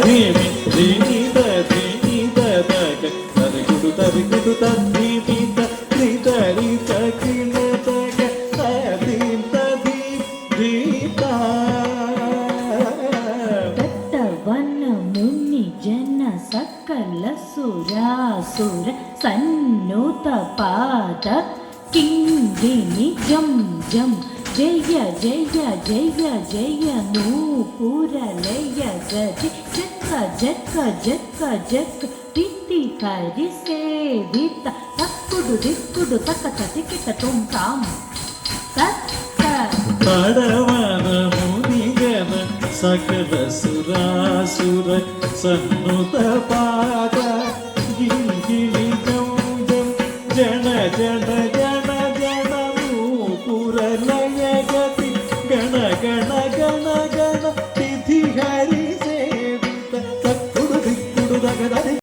ధీమి ధీమి ధీమి దగ తరిగుడు తరిగుడు తీమి తరి తరి తగిన తగ తదీం తదీ దీతా దత్తవన ముని జన సకల సురాసుర సన్నుత పాద కింగిని జం జం జయ జయ జయ జయ నూపురలయ గజ జక్క జక్క జక్క జక్క తిత్తి కరి సేవిత తక్కుడు దిక్కుడు తక్క తటికిట తుం తాం తక్క పడవన మునిగన సకల సురాసుర సన్నుత పాద